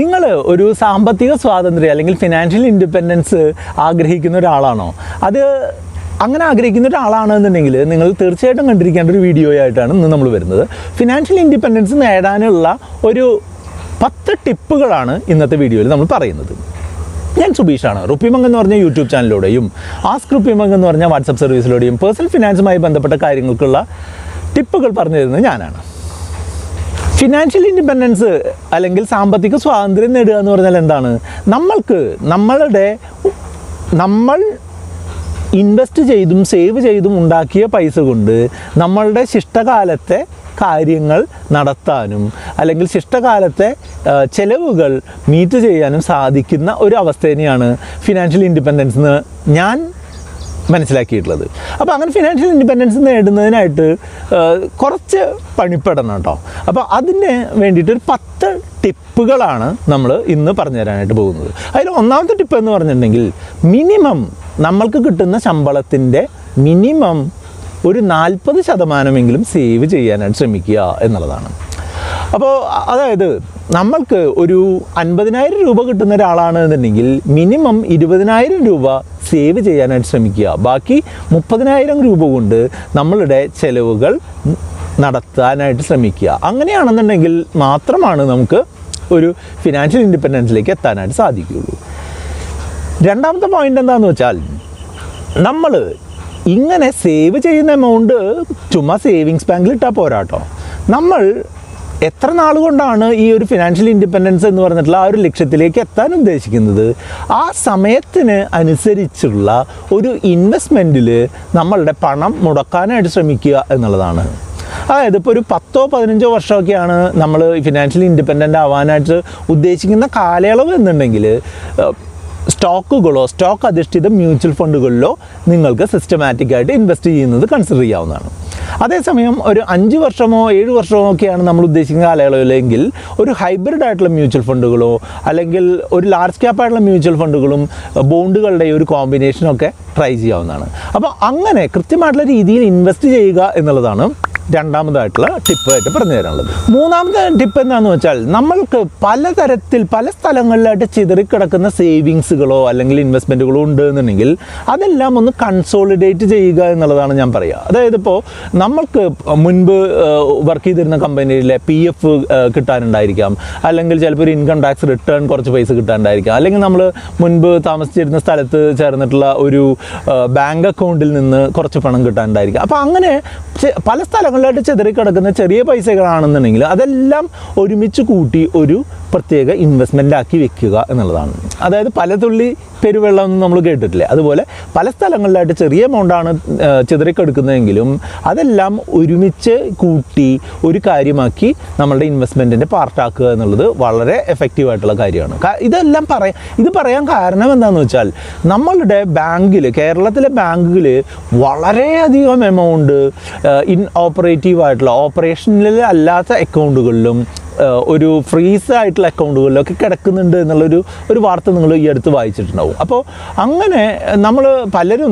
നിങ്ങൾ ഒരു സാമ്പത്തിക സ്വാതന്ത്ര്യം അല്ലെങ്കിൽ ഫിനാൻഷ്യൽ ഇൻഡിപെൻഡൻസ് ആഗ്രഹിക്കുന്ന ഒരാളാണോ? അങ്ങനെ ആഗ്രഹിക്കുന്ന ഒരാളാണെന്നുണ്ടെങ്കിൽ നിങ്ങൾ തീർച്ചയായിട്ടും കണ്ടിരിക്കേണ്ട ഒരു വീഡിയോ ആയിട്ടാണ് ഇന്ന് നമ്മൾ വരുന്നത്. ഫിനാൻഷ്യൽ ഇൻഡിപെൻഡൻസ് നേടാനുള്ള ഒരു 10 ടിപ്പുകളാണ് ഇന്നത്തെ വീഡിയോയിൽ നമ്മൾ പറയുന്നത്. ഞാൻ സുബീഷാണ്. RupeeMonk എന്ന് പറഞ്ഞ യൂട്യൂബ് ചാനലിലൂടെയും ആസ്ക് RupeeMonk എന്ന് പറഞ്ഞ വാട്സപ്പ് സർവീസിലൂടെയും പേഴ്സണൽ ഫിനാൻസുമായി ബന്ധപ്പെട്ട കാര്യങ്ങൾക്കുള്ള ടിപ്പുകൾ പറഞ്ഞു തരുന്നത് ഞാനാണ്. ഫിനാൻഷ്യൽ ഇൻഡിപെൻഡൻസ് അല്ലെങ്കിൽ സാമ്പത്തിക സ്വാതന്ത്ര്യം നേടുക എന്ന് പറഞ്ഞാൽ എന്താണ്? നമ്മൾ ഇൻവെസ്റ്റ് ചെയ്തും സേവ് ചെയ്തും ഉണ്ടാക്കിയ പൈസ കൊണ്ട് നമ്മളുടെ ശിഷ്ടകാലത്തെ കാര്യങ്ങൾ നടത്താനും അല്ലെങ്കിൽ ശിഷ്ടകാലത്തെ ചെലവുകൾ മീറ്റ് ചെയ്യാനും സാധിക്കുന്ന ഒരു അവസ്ഥേനെയാണ് ഫിനാൻഷ്യൽ ഇൻഡിപെൻഡൻസ് എന്ന് ഞാൻ മനസ്സിലാക്കിയിട്ടുള്ളത്. അപ്പോൾ അങ്ങനെ ഫിനാൻഷ്യൽ ഇൻഡിപെൻഡൻസ് നേടുന്നതിനായിട്ട് കുറച്ച് പണിപ്പെടണം കേട്ടോ. അപ്പോൾ അതിന് വേണ്ടിയിട്ട് ഒരു 10 ടിപ്പുകളാണ് നമ്മൾ ഇന്ന് പറഞ്ഞു തരാനായിട്ട് പോകുന്നത്. അതിൽ ഒന്നാമത്തെ ടിപ്പ് എന്ന് പറഞ്ഞിട്ടുണ്ടെങ്കിൽ മിനിമം നമ്മൾക്ക് കിട്ടുന്ന ശമ്പളത്തിൻ്റെ മിനിമം ഒരു 40% സേവ് ചെയ്യാനായിട്ട് ശ്രമിക്കുക എന്നുള്ളതാണ്. അപ്പോൾ അതായത് നമ്മൾക്ക് ഒരു 50,000 രൂപ കിട്ടുന്ന ഒരാളാണ് എന്നുണ്ടെങ്കിൽ മിനിമം 20,000 രൂപ സേവ് ചെയ്യാനായിട്ട് ശ്രമിക്കുക. ബാക്കി 30,000 രൂപ കൊണ്ട് നമ്മളുടെ ചെലവുകൾ നടത്താനായിട്ട് ശ്രമിക്കുക. അങ്ങനെയാണെന്നുണ്ടെങ്കിൽ മാത്രമാണ് നമുക്ക് ഒരു ഫിനാൻഷ്യൽ ഇൻഡിപെൻഡൻസിലേക്ക് എത്താനായിട്ട് സാധിക്കുകയുള്ളൂ. രണ്ടാമത്തെ പോയിൻ്റ് എന്താണെന്ന് വെച്ചാൽ, നമ്മൾ ഇങ്ങനെ സേവ് ചെയ്യുന്ന എമൗണ്ട് ചുമ്മാ സേവിങ്സ് ബാങ്കിൽ ഇട്ടാൽ പോരാട്ടോ. നമ്മൾ എത്ര നാൾ കൊണ്ടാണ് ഈ ഒരു ഫിനാൻഷ്യൽ ഇൻഡിപെൻഡൻസ് എന്ന് പറഞ്ഞിട്ടുള്ള ആ ഒരു ലക്ഷ്യത്തിലേക്ക് എത്താൻ ഉദ്ദേശിക്കുന്നത്, ആ സമയത്തിന് അനുസരിച്ചുള്ള ഒരു ഇൻവെസ്റ്റ്മെൻറ്റിൽ നമ്മളുടെ പണം മുടക്കാനായിട്ട് ശ്രമിക്കുക എന്നുള്ളതാണ്. അതായത് ഇപ്പോൾ ഒരു 10-15 വർഷമൊക്കെയാണ് നമ്മൾ ഫിനാൻഷ്യലി ഇൻഡിപെൻഡൻ്റ് ആവാനായിട്ട് ഉദ്ദേശിക്കുന്ന കാലയളവ് എന്നുണ്ടെങ്കിൽ സ്റ്റോക്ക് അധിഷ്ഠിത മ്യൂച്വൽ ഫണ്ടുകളിലോ നിങ്ങൾക്ക് സിസ്റ്റമാറ്റിക്കായിട്ട് ഇൻവെസ്റ്റ് ചെയ്യുന്നത് കൺസിഡർ ചെയ്യാവുന്നതാണ്. അതേസമയം ഒരു 5 വർഷമോ 7 വർഷമോ ഒക്കെയാണ് നമ്മൾ ഉദ്ദേശിക്കുന്ന കാലയളവിലെങ്കിൽ ഒരു ഹൈബ്രിഡ് ആയിട്ടുള്ള മ്യൂച്വൽ ഫണ്ടുകളോ അല്ലെങ്കിൽ ഒരു ലാർജ് ക്യാപ്പ് ആയിട്ടുള്ള മ്യൂച്വൽ ഫണ്ടുകളും ബോണ്ടുകളുടെ ഒരു കോമ്പിനേഷനൊക്കെ ട്രൈ ചെയ്യാവുന്നതാണ്. അപ്പോൾ അങ്ങനെ കൃത്യമായിട്ടുള്ള രീതിയിൽ ഇൻവെസ്റ്റ് ചെയ്യുക എന്നുള്ളതാണ് രണ്ടാമതായിട്ടുള്ള ടിപ്പായിട്ട് പറഞ്ഞു തരാനുള്ളത്. മൂന്നാമത്തെ ടിപ്പ് എന്താണെന്ന് വെച്ചാൽ, നമ്മൾക്ക് പല സ്ഥലങ്ങളിലായിട്ട് ചിതറിക്കിടക്കുന്ന സേവിങ്സുകളോ അല്ലെങ്കിൽ ഇൻവെസ്റ്റ്മെൻറ്റുകളോ ഉണ്ട് എന്നുണ്ടെങ്കിൽ അതെല്ലാം ഒന്ന് കൺസോളിഡേറ്റ് ചെയ്യുക എന്നുള്ളതാണ് ഞാൻ പറയുക. അതായത് ഇപ്പോൾ നമ്മൾക്ക് മുൻപ് വർക്ക് ചെയ്തിരുന്ന കമ്പനിയിലെ PF കിട്ടാനുണ്ടായിരിക്കാം, അല്ലെങ്കിൽ ചിലപ്പോൾ ഒരു ഇൻകം ടാക്സ് റിട്ടേൺ കുറച്ച് പൈസ കിട്ടാനുണ്ടായിരിക്കാം, അല്ലെങ്കിൽ നമ്മൾ മുൻപ് താമസിച്ചിരുന്ന സ്ഥലത്ത് ചേർന്നിട്ടുള്ള ഒരു ബാങ്ക് അക്കൗണ്ടിൽ നിന്ന് കുറച്ച് പണം കിട്ടാനുണ്ടായിരിക്കാം. അപ്പോൾ അങ്ങനെ പല സ്ഥലങ്ങളിലായിട്ട് ചെതറിക്കിടക്കുന്ന ചെറിയ പൈസകളാണെന്നുണ്ടെങ്കിൽ അതെല്ലാം ഒരുമിച്ച് കൂട്ടി ഒരു പ്രത്യേക ഇൻവെസ്റ്റ്മെൻ്റ് ആക്കി വെക്കുക എന്നുള്ളതാണ്. അതായത് പല തുള്ളി പെരുവെള്ളം ഒന്നും നമ്മൾ കേട്ടിട്ടില്ലേ, അതുപോലെ പല സ്ഥലങ്ങളിലായിട്ട് ചെറിയ എമൗണ്ടാണ് ചിതറിക്കെടുക്കുന്നതെങ്കിലും അതെല്ലാം ഒരുമിച്ച് കൂട്ടി ഒരു കാര്യമാക്കി നമ്മളുടെ ഇൻവെസ്റ്റ്മെൻറ്റിൻ്റെ പാർട്ടാക്കുക എന്നുള്ളത് വളരെ എഫക്റ്റീവായിട്ടുള്ള കാര്യമാണ്. ഇത് പറയാൻ കാരണം എന്താണെന്ന് വെച്ചാൽ, നമ്മളുടെ കേരളത്തിലെ ബാങ്കിൽ വളരെയധികം എമൗണ്ട് ഓപ്പറേഷനിൽ അല്ലാത്ത അക്കൗണ്ടുകളിലും ഒരു ഫ്രീസ് ആയിട്ടുള്ള അക്കൗണ്ടുകളിലൊക്കെ കിടക്കുന്നുണ്ട് എന്നുള്ളൊരു വാർത്ത നിങ്ങൾ ഈ അടുത്ത് വായിച്ചിട്ടുണ്ടാവും. അപ്പോൾ അങ്ങനെ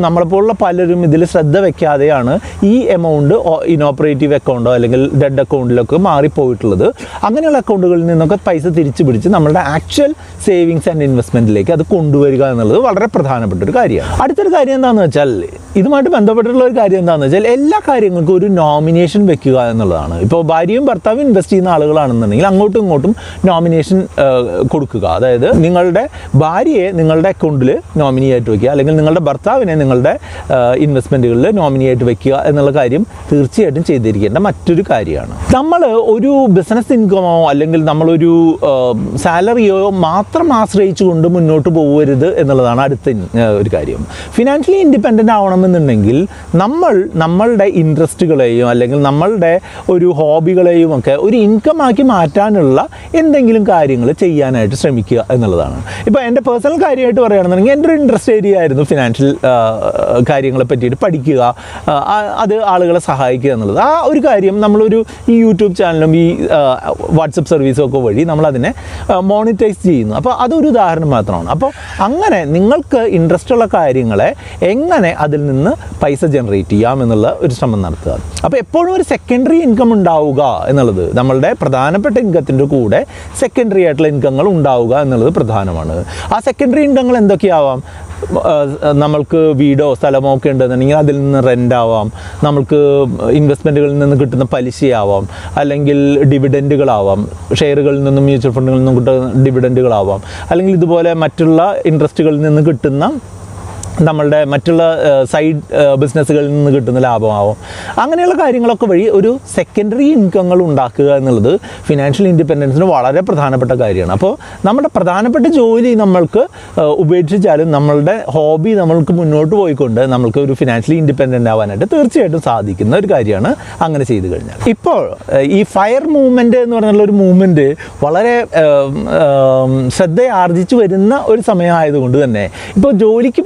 നമ്മളെപ്പോലുള്ള പലരും ഇതിൽ ശ്രദ്ധ വയ്ക്കാതെയാണ് ഈ എമൗണ്ട് ഇനോപ്പറേറ്റീവ് അക്കൗണ്ടോ അല്ലെങ്കിൽ ഡെഡ് അക്കൗണ്ടിലൊക്കെ മാറിപ്പോയിട്ടുള്ളത്. അങ്ങനെയുള്ള അക്കൗണ്ടുകളിൽ നിന്നൊക്കെ പൈസ തിരിച്ചു പിടിച്ച് നമ്മളുടെ ആക്ച്വൽ സേവിങ്സ് ആൻഡ് ഇൻവെസ്റ്റ്മെൻറ്റിലേക്ക് അത് കൊണ്ടുവരിക എന്നുള്ളത് വളരെ പ്രധാനപ്പെട്ട ഒരു കാര്യമാണ്. അടുത്തൊരു കാര്യം എന്താണെന്ന് വെച്ചാൽ, ഇതുമായിട്ട് ബന്ധപ്പെട്ടിട്ടുള്ള ഒരു കാര്യം എന്താണെന്ന് വെച്ചാൽ, എല്ലാ കാര്യങ്ങൾക്കും ഒരു നോമിനേഷൻ വെക്കുക എന്നുള്ളതാണ്. ഇപ്പോൾ ഭാര്യയും ഭർത്താവും ഇൻവെസ്റ്റ് ചെയ്യുന്ന ആളുകളാണെന്നുണ്ടെങ്കിൽ അങ്ങോട്ടും ഇങ്ങോട്ടും നോമിനേഷൻ കൊടുക്കുക. അതായത് നിങ്ങളുടെ ഭാര്യയെ നിങ്ങളുടെ അക്കൗണ്ടിൽ നോമിനിയായിട്ട് വയ്ക്കുക, അല്ലെങ്കിൽ നിങ്ങളുടെ ഭർത്താവിനെ നിങ്ങളുടെ ഇൻവെസ്റ്റ്മെൻറ്റുകളിൽ നോമിനിയായിട്ട് വയ്ക്കുക എന്നുള്ള കാര്യം തീർച്ചയായിട്ടും ചെയ്തിരിക്കേണ്ട മറ്റൊരു കാര്യമാണ്. നമ്മൾ ഒരു ബിസിനസ് ഇൻകമോ അല്ലെങ്കിൽ നമ്മളൊരു സാലറിയോ മാത്രം ആശ്രയിച്ചുകൊണ്ട് മുന്നോട്ട് പോകരുത് എന്നുള്ളതാണ് അടുത്ത ഒരു കാര്യം. ഫിനാൻഷ്യലി ഇൻഡിപെൻഡൻ്റ് ആവണമെന്നുണ്ടെങ്കിൽ നമ്മളുടെ ഇൻട്രസ്റ്റുകളെയും അല്ലെങ്കിൽ നമ്മളുടെ ഒരു ഹോബികളെയും ഒക്കെ ഒരു ഇൻകമാക്കി മാറ്റാനുള്ള എന്തെങ്കിലും കാര്യങ്ങൾ ചെയ്യാനായിട്ട് ശ്രമിക്കുക എന്നുള്ളതാണ്. ഇപ്പോൾ എൻ്റെ പേഴ്സണൽ കാര്യമായിട്ട് പറയുകയാണെന്നുണ്ടെങ്കിൽ എൻ്റെ ഒരു ഇൻട്രസ്റ്റ് ഏരിയ ആയിരുന്നു ഫിനാൻഷ്യൽ കാര്യങ്ങളെ പറ്റിയിട്ട് പഠിക്കുക, അത് ആളുകളെ സഹായിക്കുക എന്നുള്ളത്. ആ ഒരു കാര്യം ഈ യൂട്യൂബ് ചാനലും ഈ വാട്സപ്പ് സർവീസും ഒക്കെ വഴി നമ്മളതിനെ മോണിറ്റൈസ് ചെയ്യുന്നു. അപ്പോൾ അതൊരു ഉദാഹരണം മാത്രമാണ്. അപ്പോൾ അങ്ങനെ നിങ്ങൾക്ക് ഇൻട്രസ്റ്റ് ഉള്ള കാര്യങ്ങളെ എങ്ങനെ അതിൽ നിന്ന് പൈസ ജനറേറ്റ് ചെയ്യാം എന്നുള്ള ഒരു ശ്രമം നടത്തുക. അപ്പോൾ എപ്പോഴും ഒരു സെക്കൻഡറി ഇൻകം ഉണ്ടാവുക എന്നുള്ളത്, നമ്മളുടെ പ്രധാനപ്പെട്ട ഇൻകത്തിൻ്റെ കൂടെ സെക്കൻഡറി ആയിട്ടുള്ള ഇൻകങ്ങൾ ഉണ്ടാവുക എന്നുള്ളത് പ്രധാനമാണ്. ആ സെക്കൻഡറി ഇൻകങ്ങൾ എന്തൊക്കെയാവാം? നമ്മൾക്ക് വീടോ സ്ഥലമോ ഒക്കെ ഉണ്ടെന്നുണ്ടെങ്കിൽ അതിൽ നിന്ന് റെൻ്റ് ആവാം, നമ്മൾക്ക് ഇൻവെസ്റ്റ്മെൻറ്റുകളിൽ നിന്ന് കിട്ടുന്ന പലിശയാവാം, അല്ലെങ്കിൽ ഡിവിഡൻറ്റുകളാവാം, ഷെയറുകളിൽ നിന്നും മ്യൂച്വൽ ഫണ്ടുകളിൽ നിന്നും കിട്ടുന്ന ഡിവിഡൻറ്റുകളാവാം, അല്ലെങ്കിൽ ഇതുപോലെ മറ്റുള്ള ഇൻട്രസ്റ്റുകളിൽ നിന്ന് കിട്ടുന്ന നമ്മളുടെ മറ്റുള്ള സൈഡ് ബിസിനസ്സുകളിൽ നിന്ന് കിട്ടുന്ന ലാഭമാവും. അങ്ങനെയുള്ള കാര്യങ്ങളൊക്കെ വഴി ഒരു സെക്കൻഡറി ഇൻകങ്ങൾ ഉണ്ടാക്കുക എന്നുള്ളത് ഫിനാൻഷ്യൽ ഇൻഡിപെൻഡൻസിന് വളരെ പ്രധാനപ്പെട്ട കാര്യമാണ്. അപ്പോൾ നമ്മുടെ പ്രധാനപ്പെട്ട ജോലി നമ്മൾക്ക് ഉപേക്ഷിച്ചാലും നമ്മളുടെ ഹോബി നമ്മൾക്ക് മുന്നോട്ട് പോയിക്കൊണ്ട് നമ്മൾക്ക് ഒരു ഫിനാൻഷ്യലി ഇൻഡിപെൻഡൻ്റ് ആവാനായിട്ട് തീർച്ചയായിട്ടും സാധിക്കുന്ന ഒരു കാര്യമാണ് അങ്ങനെ ചെയ്തു കഴിഞ്ഞാൽ. ഇപ്പോൾ ഈ ഫയർ മൂവ്മെൻറ്റ് എന്ന് പറഞ്ഞുള്ള ഒരു മൂവ്മെൻറ്റ് വളരെ ശ്രദ്ധയാർജിച്ചു വരുന്ന ഒരു സമയമായതുകൊണ്ട് തന്നെ ഇപ്പോൾ ജോലിക്ക്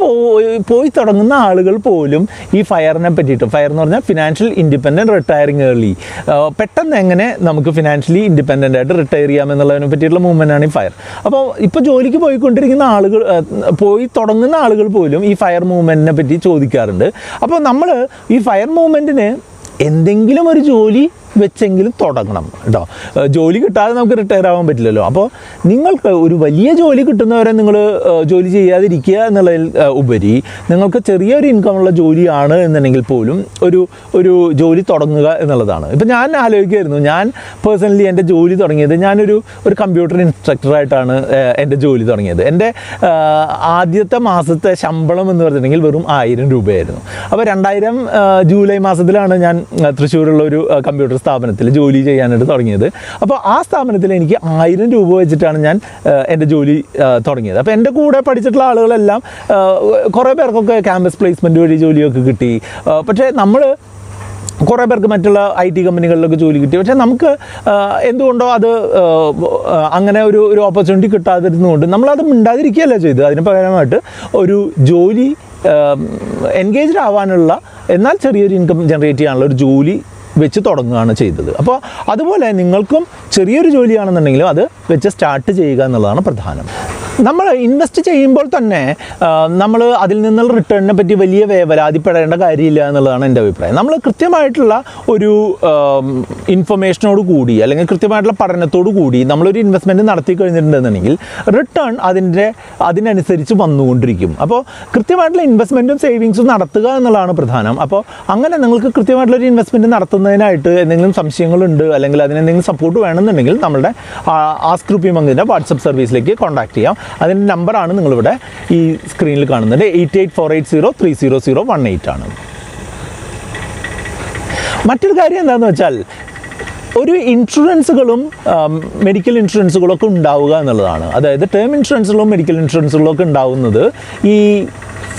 പോയി തുടങ്ങുന്ന ആളുകൾ പോലും ഈ ഫയറിനെ പറ്റിയിട്ട്, ഫയർ എന്ന് പറഞ്ഞാൽ ഫിനാൻഷ്യൽ ഇൻഡിപെൻഡൻറ്റ് റിട്ടയറിങ് ഏർലി, പെട്ടെന്ന് എങ്ങനെ നമുക്ക് ഫിനാൻഷ്യലി ഇൻഡിപെൻഡൻ്റ് ആയിട്ട് റിട്ടയർ ചെയ്യാം എന്നുള്ളതിനെ പറ്റിയിട്ടുള്ള മൂവ്മെൻറ്റാണ് ഈ ഫയർ. അപ്പോൾ ഇപ്പോൾ ജോലിക്ക് പോയിക്കൊണ്ടിരിക്കുന്ന ആളുകൾ, പോയി തുടങ്ങുന്ന ആളുകൾ പോലും ഈ ഫയർ മൂവ്മെൻറ്റിനെ പറ്റി ചോദിക്കാറുണ്ട്. അപ്പോൾ നമ്മൾ ഈ ഫയർ മൂവ്മെൻറ്റിന് എന്തെങ്കിലും ഒരു ജോലി വെച്ചെങ്കിലും തുടങ്ങണം കേട്ടോ. ജോലി കിട്ടാതെ നമുക്ക് റിട്ടയർ ആവാൻ പറ്റില്ലല്ലോ. അപ്പോൾ നിങ്ങൾക്ക് ഒരു വലിയ ജോലി കിട്ടുന്നവരെ നിങ്ങൾ ജോലി ചെയ്യാതിരിക്കുക എന്നുള്ളതിൽ ഉപരി നിങ്ങൾക്ക് ചെറിയൊരു ഇൻകമുള്ള ജോലിയാണ് എന്നുണ്ടെങ്കിൽ പോലും ഒരു ജോലി തുടങ്ങുക എന്നുള്ളതാണ്. ഇപ്പം ഞാൻ ആലോചിക്കുമായിരുന്നു, ഞാൻ പേഴ്സണലി എൻ്റെ ജോലി തുടങ്ങിയത്, ഞാനൊരു കമ്പ്യൂട്ടർ ഇൻസ്ട്രക്ടറായിട്ടാണ് എൻ്റെ ജോലി തുടങ്ങിയത്. എൻ്റെ ആദ്യത്തെ മാസത്തെ ശമ്പളം എന്ന് പറഞ്ഞിട്ടുണ്ടെങ്കിൽ വെറും 1000 രൂപയായിരുന്നു. അപ്പോൾ 2000 ജൂലൈ മാസത്തിലാണ് ഞാൻ തൃശ്ശൂരുള്ള ഒരു കമ്പ്യൂട്ടർ സ്ഥാപനത്തിൽ ജോലി ചെയ്യാനായിട്ട് തുടങ്ങിയത്. അപ്പോൾ ആ സ്ഥാപനത്തിൽ എനിക്ക് 1000 രൂപ വെച്ചിട്ടാണ് ഞാൻ എൻ്റെ ജോലി തുടങ്ങിയത്. അപ്പോൾ എൻ്റെ കൂടെ പഠിച്ചിട്ടുള്ള ആളുകളെല്ലാം കുറേ പേർക്കൊക്കെ ക്യാമ്പസ് പ്ലേസ്മെൻറ്റ് വഴി ജോലിയൊക്കെ കിട്ടി. പക്ഷേ നമ്മൾ കുറേ പേർക്ക് മറ്റുള്ള IT കമ്പനികളിലൊക്കെ ജോലി കിട്ടി. പക്ഷേ നമുക്ക് എന്തുകൊണ്ടോ അത് അങ്ങനെ ഒരു ഓപ്പർച്യൂണിറ്റി കിട്ടാതിരുന്നുകൊണ്ട് നമ്മളത് മിണ്ടാതിരിക്കുകയല്ല ചെയ്തത്. അതിന് പകരമായിട്ട് ഒരു ജോലി എൻഗേജ്ഡ് ആവാനുള്ള, എന്നാൽ ചെറിയൊരു ഇൻകം ജനറേറ്റ് ചെയ്യാനുള്ള ഒരു ജോലി വെച്ച് തുടങ്ങുകയാണ് ചെയ്തത്. അപ്പോൾ അതുപോലെ നിങ്ങൾക്കും ചെറിയൊരു ജോലിയാണെന്നുണ്ടെങ്കിലും അത് വെച്ച് സ്റ്റാർട്ട് ചെയ്യുക എന്നുള്ളതാണ് പ്രധാനം. നമ്മൾ ഇൻവെസ്റ്റ് ചെയ്യുമ്പോൾ തന്നെ നമ്മൾ അതിൽ നിന്നുള്ള റിട്ടേണിനെ പറ്റി വലിയ വേവലാതിപ്പെടേണ്ട കാര്യമില്ല എന്നുള്ളതാണ് എൻ്റെ അഭിപ്രായം. നമ്മൾ കൃത്യമായിട്ടുള്ള ഒരു ഇൻഫർമേഷനോട് കൂടി അല്ലെങ്കിൽ കൃത്യമായിട്ടുള്ള പഠനത്തോടു കൂടി നമ്മളൊരു ഇൻവെസ്റ്റ്മെൻറ്റ് നടത്തി കഴിഞ്ഞിട്ടുണ്ടെന്നുണ്ടെങ്കിൽ റിട്ടേൺ അതിനനുസരിച്ച് വന്നുകൊണ്ടിരിക്കും. അപ്പോൾ കൃത്യമായിട്ടുള്ള ഇൻവെസ്റ്റ്മെൻറ്റും സേവിങ്സും നടത്തുക എന്നുള്ളതാണ് പ്രധാനം. അപ്പോൾ അങ്ങനെ നിങ്ങൾക്ക് കൃത്യമായിട്ടുള്ളൊരു ഇൻവെസ്റ്റ്മെൻറ്റ് നടത്തുന്നതിനായിട്ട് എന്തെങ്കിലും സംശയങ്ങളുണ്ട് അല്ലെങ്കിൽ അതിനെന്തെങ്കിലും സപ്പോർട്ട് വേണമെന്നുണ്ടെങ്കിൽ നമ്മളുടെ ആസ്ക് RupeeMonkന്റെ വാട്സപ്പ് സർവീസിലേക്ക് കോൺടാക്ട് ചെയ്യാം. അതിൻ്റെ നമ്പറാണ് നിങ്ങളിവിടെ ഈ സ്ക്രീനിൽ കാണുന്നത്. 8848030018 ആണ്. മറ്റൊരു കാര്യം എന്താണെന്ന് വെച്ചാൽ ഒരു ഇൻഷുറൻസുകളും മെഡിക്കൽ ഇൻഷുറൻസുകളൊക്കെ ഉണ്ടാവുക എന്നുള്ളതാണ്. അതായത് ടേം ഇൻഷുറൻസുകളും മെഡിക്കൽ ഇൻഷുറൻസുകളും ഒക്കെ ഉണ്ടാവുന്നത് ഈ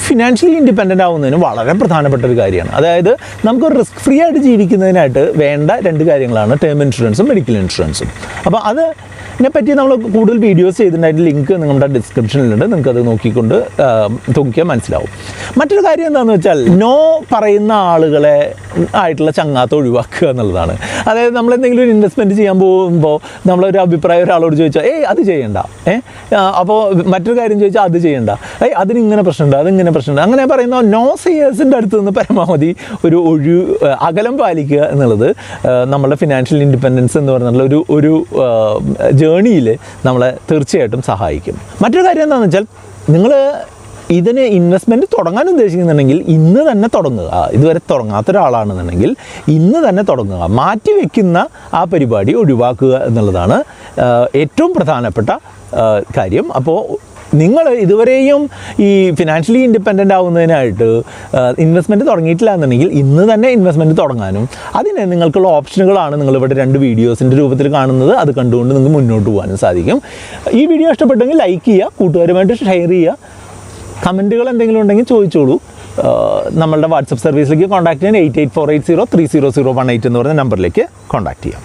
ഫിനാൻഷ്യലി ഇൻഡിപെൻഡൻ്റ് ആവുന്നതിന് വളരെ പ്രധാനപ്പെട്ട ഒരു കാര്യമാണ്. അതായത് നമുക്ക് റിസ്ക് ഫ്രീ ആയിട്ട് ജീവിക്കുന്നതിനായിട്ട് വേണ്ട 2 കാര്യങ്ങളാണ് ടേം ഇൻഷുറൻസും മെഡിക്കൽ ഇൻഷുറൻസും. അപ്പോൾ അതിനെപ്പറ്റി നമ്മൾ കൂടുതൽ വീഡിയോസ് ചെയ്തിട്ടുണ്ടായിട്ട് ലിങ്ക് നിങ്ങളുടെ ഡിസ്ക്രിപ്ഷനിലുണ്ട്. നിങ്ങൾക്കത് നോക്കിയാൽ മനസ്സിലാവും. മറ്റൊരു കാര്യം എന്താണെന്ന് വെച്ചാൽ നോ പറയുന്ന ആളുകളെ ആയിട്ടുള്ള ചങ്ങാത്ത ഒഴിവാക്കുക എന്നുള്ളതാണ്. അതായത് നമ്മളെന്തെങ്കിലും ഒരു ഇൻവെസ്റ്റ്മെൻറ്റ് ചെയ്യാൻ പോകുമ്പോൾ നമ്മളൊരു അഭിപ്രായം ഒരാളോട് ചോദിച്ചാൽ അത് ചെയ്യണ്ട, അപ്പോൾ മറ്റൊരു കാര്യം ചോദിച്ചാൽ അത് ചെയ്യണ്ട, അതിനിങ്ങനെ പ്രശ്നമുണ്ട്, അതിങ്ങനെ പ്രശ്നമുണ്ട്, അങ്ങനെ പറയുന്ന നോ സേയേഴ്സിൻ്റെ അടുത്ത് നിന്ന് പരമാവധി ഒരു അകലം പാലിക്കുക എന്നുള്ളത് നമ്മുടെ ഫിനാൻഷ്യൽ ഇൻഡിപെൻഡൻസ് എന്ന് പറഞ്ഞുള്ള ഒരു ജേണിയിൽ നമ്മളെ തീർച്ചയായിട്ടും സഹായിക്കും. മറ്റൊരു കാര്യം എന്താണെന്ന് വെച്ചാൽ നിങ്ങൾ ഇതിന് ഇൻവെസ്റ്റ്മെൻറ്റ് തുടങ്ങാൻ ഉദ്ദേശിക്കുന്നുണ്ടെങ്കിൽ ഇന്ന് തന്നെ തുടങ്ങുക. ഇതുവരെ തുടങ്ങാത്ത ഒരാളാണെന്നുണ്ടെങ്കിൽ ഇന്ന് തന്നെ തുടങ്ങുക. മാറ്റി വയ്ക്കുന്ന ആ പരിപാടി ഒഴിവാക്കുക എന്നുള്ളതാണ് ഏറ്റവും പ്രധാനപ്പെട്ട കാര്യം. അപ്പോൾ നിങ്ങൾ ഇതുവരെയും ഈ ഫിനാൻഷ്യലി ഇൻഡിപെൻഡൻ്റ് ആവുന്നതിനായിട്ട് ഇൻവെസ്റ്റ്മെൻറ്റ് തുടങ്ങിയിട്ടില്ല എന്നുണ്ടെങ്കിൽ ഇന്ന് തന്നെ ഇൻവെസ്റ്റ്മെൻറ്റ് തുടങ്ങാനും അതിന് നിങ്ങൾക്കുള്ള ഓപ്ഷനുകളാണ് നിങ്ങളിവിടെ 2 വീഡിയോസിൻ്റെ രൂപത്തിൽ കാണുന്നത്. അത് കണ്ടുകൊണ്ട് നിങ്ങൾക്ക് മുന്നോട്ട് പോകാനും സാധിക്കും. ഈ വീഡിയോ ഇഷ്ടപ്പെട്ടെങ്കിൽ ലൈക്ക് ചെയ്യുക, കൂട്ടുകാരുമായിട്ട് ഷെയർ ചെയ്യുക, കമൻറ്റുകൾ എന്തെങ്കിലും ഉണ്ടെങ്കിൽ ചോദിച്ചോളൂ. നമ്മളുടെ വാട്സപ്പ് സർവീസിലേക്ക് കോൺടാക്ട് ചെയ്യാൻ 8848030018 എന്ന് പറയുന്ന നമ്പറിലേക്ക് കോൺടാക്ട് ചെയ്യാം.